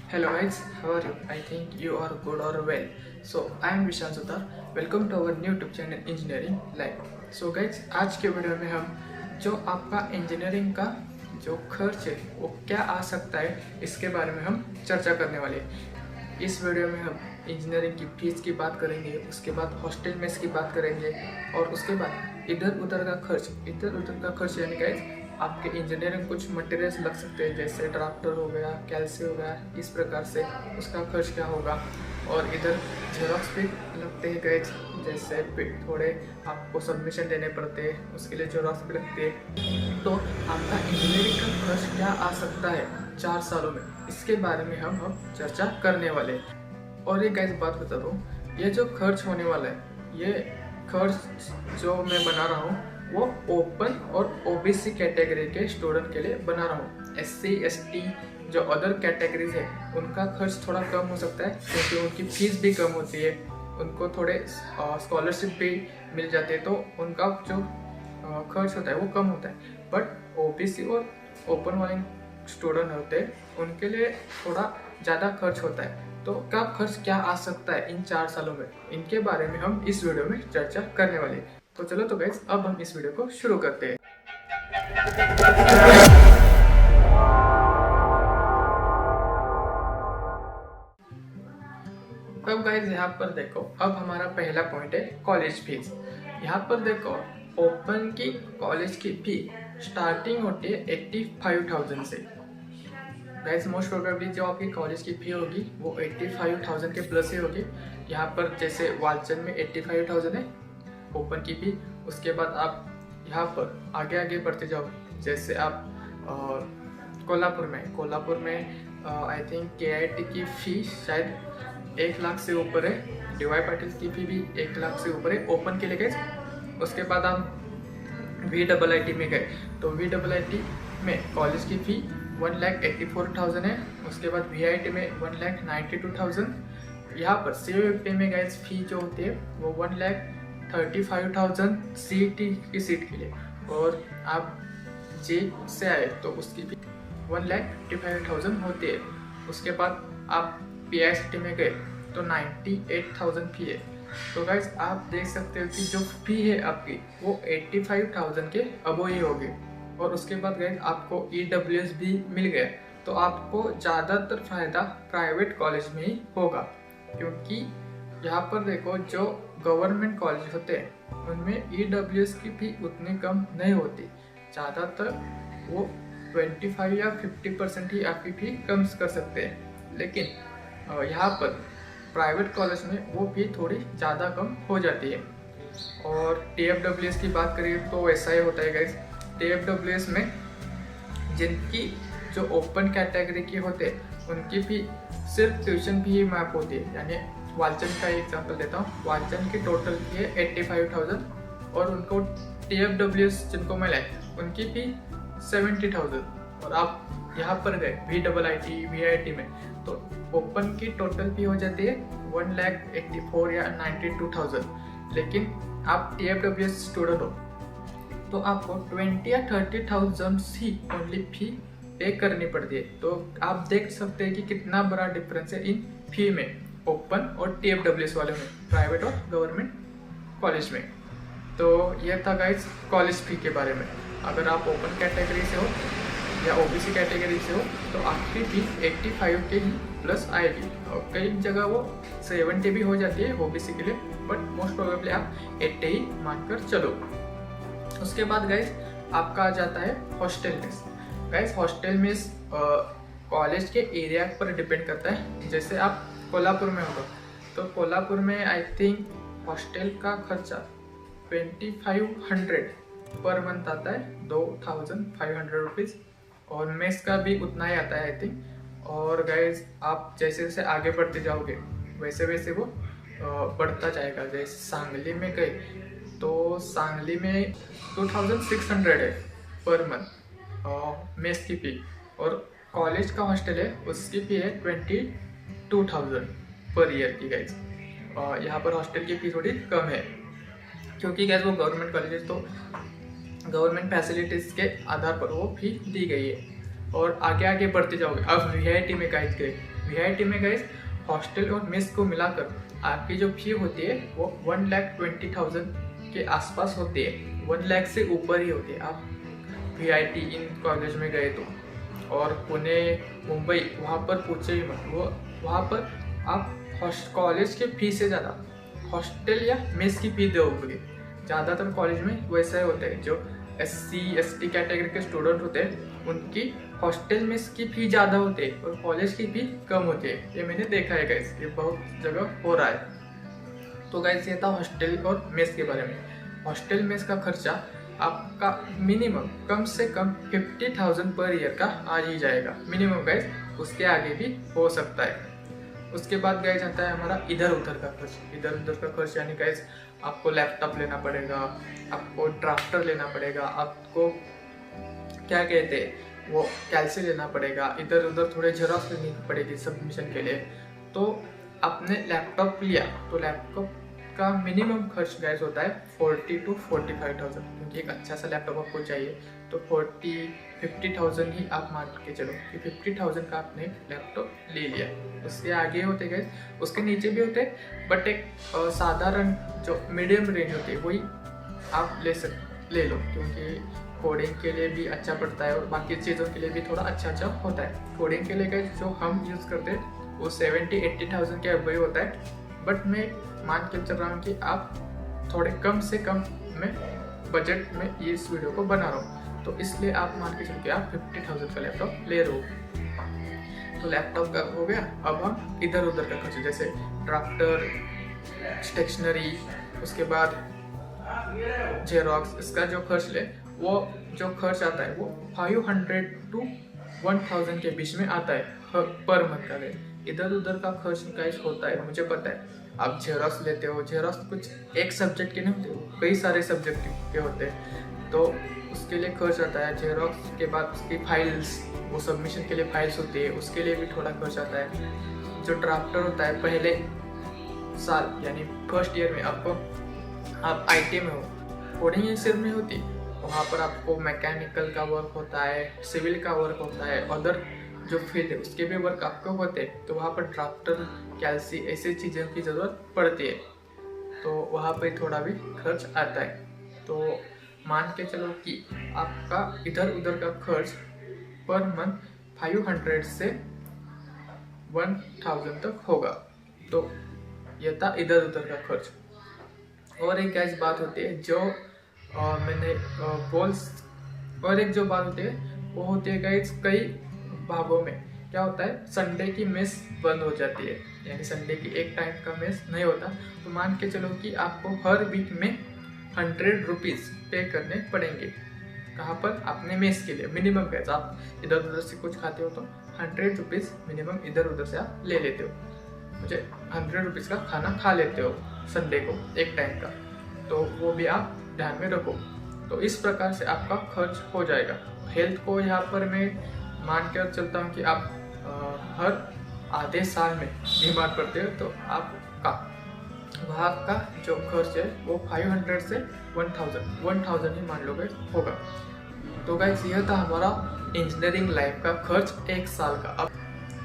Hello guys, how are you? I think you are good or well. So I am Vishan Sutar. Welcome to our new YouTube channel Engineering Live. So guys, आज के video में हम जो आपका engineering का जो खर्च है वो क्या आ सकता है इसके बारे में हम चर्चा करने वाले हैं। इस वीडियो में हम इंजीनियरिंग की फीस की बात करेंगे, उसके बाद हॉस्टल मेस की बात करेंगे और उसके बाद इधर उधर का खर्च यानी गाइस आपके इंजीनियरिंग कुछ मटेरियल्स लग सकते हैं, जैसे ट्रैक्टर हो गया, कैल्सी हो गया, इस प्रकार से उसका खर्च क्या होगा। और इधर जेरोक्स भी लगते हैं गाइस, जैसे थोड़े आपको सबमिशन देने पड़ते हैं, उसके लिए जेरोक्स भी लगते हैं। तो आपका इंजीनियरिंग का खर्च क्या आ सकता है 4 सालों में, इसके बारे में हम चर्चा करने वाले हैं। और ये गाइस बात बता दूँ, ये जो खर्च होने वाला है, ये खर्च जो मैं बना रहा हूँ वो ओपन और ओबीसी कैटेगरी के स्टूडेंट के लिए बना रहा हूँ। एससी एसटी जो अदर कैटेगरीज है उनका खर्च थोड़ा कम हो सकता है, क्योंकि उनकी फीस भी कम होती है, उनको थोड़े स्कॉलरशिप भी मिल जाते हैं, तो उनका जो खर्च होता है वो कम होता है। बट ओबीसी और ओपन वाले स्टूडेंट होते हैं उनके लिए थोड़ा ज़्यादा खर्च होता है। तो का खर्च क्या आ सकता है इन 4 सालों में, इनके बारे में हम इस वीडियो में चर्चा करने वाले हैं। तो चलो तो गाइस अब हम इस वीडियो को शुरू करते हैं। अब गाइस यहाँ पर देखो, अब हमारा पहला पॉइंट है कॉलेज फीस। यहाँ पर देखो, ओपन की कॉलेज की फी स्टार्टिंग होती है 85,000 से। गाइस मोस्ट प्रोबेबली जो आपकी कॉलेज की फी होगी वो 85,000 के प्लस ही होगी। यहाँ पर जैसे वालचंद में 85,000 है ओपन की फी। उसके बाद आप यहाँ पर आगे आगे बढ़ते जाओ, जैसे आप कोल्हापुर में आई थिंक KIT की फी शायद 1 लाख से ऊपर है। DY पाटिल की फी भी 1 लाख से ऊपर है ओपन के लिए गए। उसके बाद आप VIIT में गए तो VIIT में कॉलेज की फी 1,84,000 है। उसके बाद VIT में 1,92,000। यहाँ पर CUFT में गए फी जो होती है वो 1,35,000 CET की सीट के लिए, और आप जे से आए तो उसकी भी 1,55,000 होती है। उसके बाद आप PICT में गए तो 98,000 फी है। तो गाइस आप देख सकते हो कि जो फी है आपकी वो 85,000 के अबो ही होगी। और उसके बाद गाइस आपको EWS भी मिल गया, तो आपको ज़्यादातर फायदा प्राइवेट कॉलेज में ही होगा, क्योंकि यहाँ पर देखो जो गवर्नमेंट कॉलेज होते हैं उनमें EWS की फी उतनी कम नहीं होती। ज़्यादातर वो 25 या 50% ही आपकी फी कम कर सकते हैं, लेकिन यहाँ पर प्राइवेट कॉलेज में वो फी थोड़ी ज़्यादा कम हो जाती है। और TFWS की बात करें तो ऐसा ही होता है गाइस। TFWS में जिनकी जो ओपन कैटेगरी की होते हैं उनकी फी सिर्फ ट्यूशन फी ही मैप होती है। यानी वालचंद का एग्जांपल देता हूँ, वालचंद की टोटल फी है 85,000 और उनको TFWS जिनको मिला है उनकी फी 70,000। और आप यहाँ पर गए VIIT VIT में तो ओपन की टोटल फी हो जाती है 1,84,000 या 92,000। लेकिन आप TFWS स्टूडेंट हो तो आपको 20 या 30,000 ही ओनली फी पे करनी पड़ती है। तो आप देख सकते हैं कि कितना बड़ा डिफरेंस है इन फी में, ओपन और TFWS वाले में, प्राइवेट और गवर्नमेंट कॉलेज में। तो ये था गाइस कॉलेज फी के बारे में। अगर आप ओपन कैटेगरी से हो या OBC कैटेगरी से हो तो आपकी फी 85 के ही प्लस आएगी, और कई जगह वो 70 भी हो जाती है OBC के लिए, बट मोस्ट प्रोबेबली आप 80 ही मानकर चलो। उसके बाद गाइस आपका आ जाता है hostel mess. Guys hostel mess college के एरिया पर डिपेंड करता है। जैसे आप कोल्हापुर में होगा तो कोल्हापुर में आई थिंक हॉस्टल का खर्चा 2,500 पर मंथ आता है, 2,500 रुपीज़, और मेस का भी उतना ही आता है आई थिंक। और गाइस आप जैसे जैसे आगे बढ़ते जाओगे वैसे वैसे वो बढ़ता जाएगा। जैसे सांगली में गए तो सांगली में 2,600 है पर मंथ मेस की फी, और कॉलेज का हॉस्टल है उसकी फी है 22,000 पर ईयर की गाइज। यहाँ पर हॉस्टल की फी थोड़ी कम है, क्योंकि गाइज वो गवर्नमेंट कॉलेज है, तो गवर्नमेंट फैसिलिटीज़ के आधार पर वो फी दी गई है। और आगे आगे बढ़ते जाओगे, अब VIT में गाइज गए VIT में गाइस हॉस्टल और मेस को मिलाकर आपकी जो फी होती है वो 1,20,000 के आसपास होती है, 1 लाख से ऊपर ही होती है। आप VIT इन कॉलेज में गए तो, और पुणे मुंबई वहाँ पर पूछे ही मत, वो वहाँ पर आप कॉलेज के फी से ज़्यादा हॉस्टल या मेस की फी दोगे। ज़्यादातर कॉलेज में वैसा ही होता है, जो SC ST कैटेगरी के स्टूडेंट होते हैं उनकी हॉस्टल मेस की फ़ी ज़्यादा होती है और कॉलेज की फ़ी कम होती है। ये मैंने देखा है गाइस, ये बहुत जगह हो रहा है। तो गाइस ये था हॉस्टल और मेस के बारे में। हॉस्टल मेस का खर्चा आपका मिनिमम कम से कम 50,000 पर ईयर का आ ही जाएगा मिनिमम गाइस, उसके आगे भी हो सकता है। उसके बाद गाइस आता है हमारा इधर उधर का खर्च। इधर उधर का खर्च यानी गाइस आपको लैपटॉप लेना पड़ेगा, आपको ड्राफ्टर लेना पड़ेगा, आपको क्या कहते हैं वो कैल्सी लेना पड़ेगा, इधर उधर थोड़े जेरॉक्स लेनी पड़ेगी सबमिशन के लिए। तो आपने लैपटॉप लिया तो लैपटॉप का मिनिमम खर्च गाइस होता है 40 to 45,000, क्योंकि एक अच्छा सा लैपटॉप आपको चाहिए। तो 40-50,000 ही आप मान के चलो कि 50,000 का आपने लैपटॉप ले लिया। उसके आगे होते गए, उसके नीचे भी होते, बट एक साधारण जो मीडियम रेंज होती है वही आप ले लो, क्योंकि कोडिंग के लिए भी अच्छा पड़ता है और बाकी चीज़ों के लिए भी थोड़ा अच्छा होता है। कोडिंग के लिए गाइस जो हम यूज़ करते हैं वो 70-80,000 के अबव होता है, बट मैं मान के चल रहा हूँ कि आप थोड़े कम से कम में बजट में ये इस वीडियो को बना रहा हूँ, तो इसलिए आप मान के चल के आप 50,000 का लैपटॉप ले रहे हो। तो लैपटॉप का हो गया। अब हम इधर उधर का खर्च, जैसे ड्राफ्टर, स्टेशनरी, उसके बाद जेरॉक्स, इसका जो खर्च ले वो जो खर्च आता है वो 500 to 1,000 के बीच में आता है पर मंथ का। इधर उधर का खर्च गाइस होता है, मुझे पता है। आप जेरॉक्स लेते हो, जेरॉक्स कुछ एक सब्जेक्ट के नहीं होते, कई सारे सब्जेक्ट के होते हैं, तो उसके लिए खर्च आता है। जेरॉक्स के बाद उसकी फाइल्स, वो सबमिशन के लिए फाइल्स होती है, उसके लिए भी थोड़ा खर्च आता है। जो ड्राफ्टर होता है पहले साल यानी फर्स्ट ईयर में आपको, आप IT में हो, कोडिंग सिर्फ नहीं होती, वहाँ पर आपको मैकेनिकल का वर्क होता है, सिविल का वर्क होता है, अदर जो फील्ड है उसके भी वर्क आपको होते हैं। तो वहाँ पर ड्राफ्टर, कैल्सी, ऐसी चीज़ों की ज़रूरत पड़ती है, तो वहाँ पर थोड़ा भी खर्च आता है। तो मान के चलो कि आपका इधर उधर का खर्च पर मंथ 500 से 1,000 तक होगा। तो यह था इधर उधर का खर्च। और एक गैस बात होती है जो मैंने और एक जो बात होती है वो होती है गाइस, कई भागों में क्या होता है, संडे की मेस बंद हो जाती है, यानी संडे की एक टाइम का मेस नहीं होता। तो मान के चलो कि आपको हर वीक में 100 रुपीज़ पे करने पड़ेंगे। कहाँ पर? अपने मेस के लिए मिनिमम पैसा। आप इधर उधर से कुछ खाते हो तो 100 रुपीज़ मिनिमम इधर उधर से आप ले लेते हो। मुझे 100 रुपीज़ का खाना खा लेते हो संडे को एक टाइम का, तो वो भी आप ध्यान में रखो। तो इस प्रकार से आपका खर्च हो जाएगा। हेल्थ को यहाँ पर मैं मान कर चलता हूँ कि आप हर आधे साल में बीमार पड़ते हो तो आपका वहाँ का जो खर्च है वो 500 से 1,000 ही मान लो गाइस होगा। तो गाइस यह था हमारा इंजीनियरिंग लाइफ का खर्च एक साल का। अब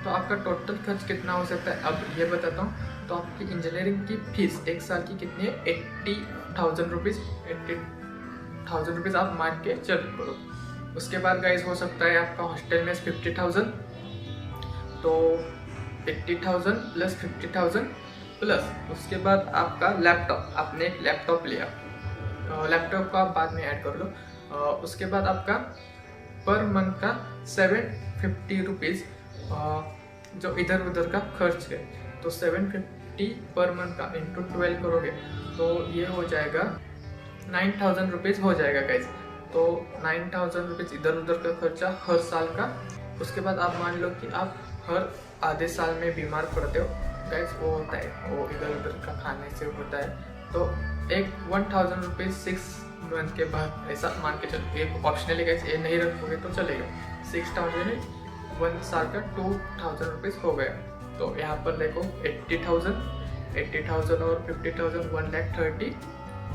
तो आपका टोटल खर्च कितना हो सकता है अब ये बताता हूँ। तो आपकी इंजीनियरिंग की फीस एक साल की कितनी है? 80,000 रुपीज़। 80,000 रुपीज़ आप मान के चल करो। उसके बाद गाइस हो सकता है आपका हॉस्टल में 50,000, तो 80,000 प्लस 50,000 प्लस उसके बाद आपका लैपटॉप, आपने एक लैपटॉप लिया, लैपटॉप को आप बाद में ऐड कर लो। उसके बाद आपका पर मंथ का 750 रुपीज़ जो इधर उधर का खर्च है, तो 750 पर मंथ का इंटू 12 करोगे तो ये हो जाएगा 9,000 रुपीज़ हो जाएगा गाइज। तो 9,000 रुपीज़ इधर उधर का खर्चा हर साल का। उसके बाद आप मान लो कि आप हर आधे साल में बीमार पड़ते हो गाइज, वो होता है वो इधर उधर का खाने से होता है। तो एक 1,000 रुपीज़ 6 मंथ के बाद ऐसा मान के चलो, एक ऑप्शनली गाइज ये नहीं रखोगे तो चलेगा। 6,000 1 साल का 2,000 रुपीज़ हो गया। तो यहाँ पर देखो 80,000 और 50,000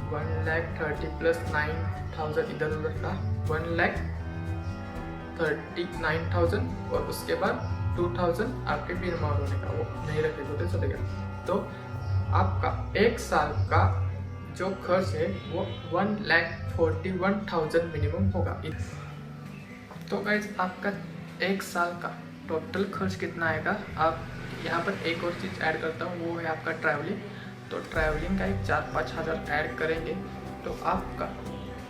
1,30,000 प्लस 9,000 इधर उधर का 1,39,000 और उसके बाद 2000 आपके बीमा होने का, वो नहीं रखेगा तो चलेगा। तो आपका एक साल का जो खर्च है वो 1,41,000 मिनिमम होगा। तो गाइज आपका एक साल का टोटल खर्च कितना आएगा। आप यहाँ पर एक और चीज़ ऐड करता हूँ, वो है आपका ट्रैवलिंग। तो ट्रैवलिंग का एक 4-5 हज़ार ऐड करेंगे तो आपका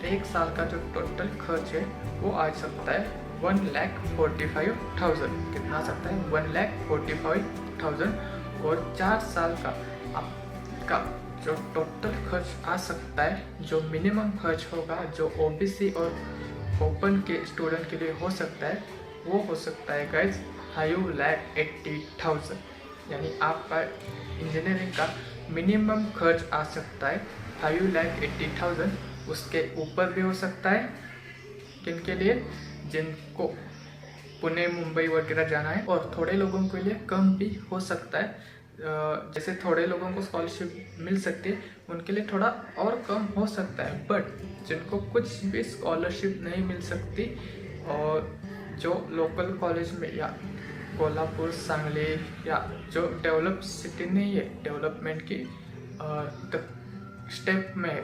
एक साल का जो टोटल खर्च है वो आ सकता है 1,45,000। कितना आ सकता है 1,45,000। और 4 साल का आपका जो टोटल खर्च आ सकता है, जो मिनिमम खर्च होगा, जो ओबीसी और ओपन के स्टूडेंट के लिए हो सकता है, वो हो सकता है गाइज 5,80,000। यानी आपका इंजीनियरिंग का मिनिमम खर्च आ सकता है 5,80,000। उसके ऊपर भी हो सकता है किनके लिए, जिनको पुणे मुंबई वगैरह जाना है, और थोड़े लोगों के लिए कम भी हो सकता है। जैसे थोड़े लोगों को स्कॉलरशिप मिल सकती है, उनके लिए थोड़ा और कम हो सकता है। बट जिनको कुछ भी स्कॉलरशिप नहीं मिल सकती और जो लोकल कॉलेज में या कोल्हापुर, सांगली या जो डेवलप सिटी नहीं है, डेवलपमेंट की स्टेप में है,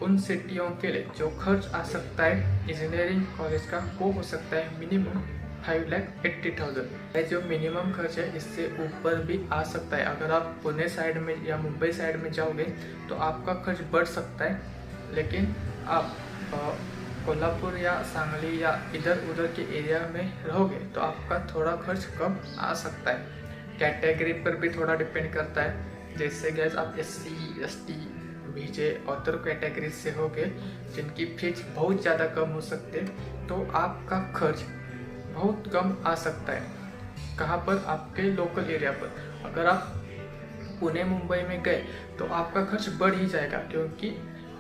उन सिटियों के लिए जो खर्च आ सकता है इंजीनियरिंग कॉलेज का, वो हो सकता है मिनिमम 5,80,000। जो मिनिमम खर्च है इससे ऊपर भी आ सकता है। अगर आप पुणे साइड में या मुंबई साइड में जाओगे तो आपका खर्च बढ़ सकता है, लेकिन आप कोल्हापुर या सांगली या इधर उधर के एरिया में रहोगे तो आपका थोड़ा खर्च कम आ सकता है। कैटेगरी पर भी थोड़ा डिपेंड करता है। जैसे गैस आप SC ST बीजे अदर कैटेगरी से होगे जिनकी फीस बहुत ज़्यादा कम हो सकते हैं, तो आपका खर्च बहुत कम आ सकता है। कहाँ पर, आपके लोकल एरिया पर। अगर आप पुणे मुंबई में गए तो आपका खर्च बढ़ ही जाएगा, क्योंकि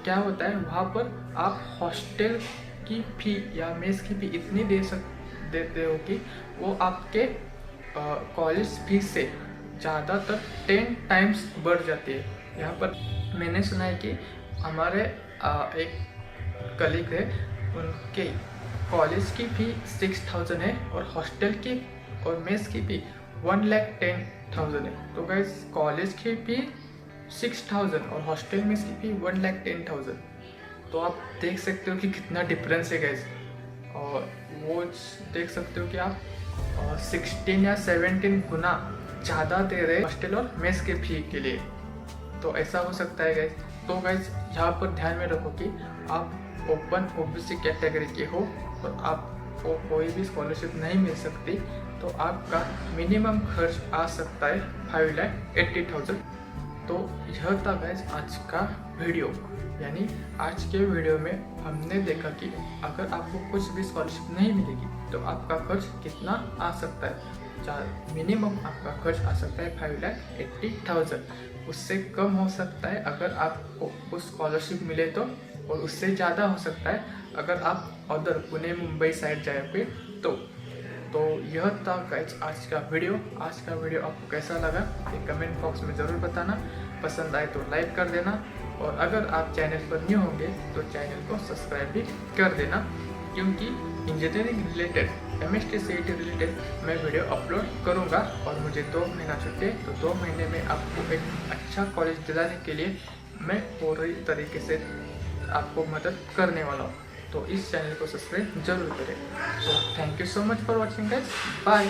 क्या होता है वहाँ पर आप हॉस्टल की फ़ी या मेस की फ़ी इतनी देते हो कि वो आपके कॉलेज फीस से ज़्यादातर 10 टाइम्स बढ़ जाती है। यहाँ पर मैंने सुना है कि हमारे एक कलीग है, उनके कॉलेज की फ़ी 6,000 है और हॉस्टल की और मेस की फ़ी 1,10,000 है। तो गाइस कॉलेज की फ़ी 6,000 और हॉस्टल मेस की फ़ी 1,10,000। तो आप देख सकते हो कि कितना डिफरेंस है गाइस। और वो देख सकते हो कि आप 16 या 17 गुना ज़्यादा दे रहे हॉस्टल और मेस के फ़ी के लिए। तो ऐसा हो सकता है गाइस। तो गाइस यहाँ पर ध्यान में रखो कि आप ओपन ओबीसी कैटेगरी के हो और आपको कोई भी स्कॉलरशिप नहीं मिल सकती, तो आपका मिनिमम खर्च आ सकता है 5,80,000। तो यह था गाइस आज का वीडियो। यानी आज के वीडियो में हमने देखा कि अगर आपको कुछ भी स्कॉलरशिप नहीं मिलेगी तो आपका खर्च कितना आ सकता है। मिनिमम आपका खर्च आ सकता है 5,80,000। उससे कम हो सकता है अगर आपको उस स्कॉलरशिप मिले तो, और उससे ज़्यादा हो सकता है अगर आप उधर पुणे मुंबई साइड जाओगे तो यह था गाइस आज का वीडियो। आज का वीडियो आपको कैसा लगा ये कमेंट बॉक्स में ज़रूर बताना। पसंद आए तो लाइक कर देना, और अगर आप चैनल पर न्यू होंगे तो चैनल को सब्सक्राइब भी कर देना, क्योंकि engineering related MST CET related मैं वीडियो अपलोड करूंगा। और मुझे 2 महीना छुट्टी है, तो 2 महीने में आपको एक अच्छा कॉलेज दिलाने के लिए मैं पूरी तरीके से आपको मदद करने वाला हूँ। तो इस चैनल को सब्सक्राइब जरूर करें। तो thank you so much for watching guys, bye.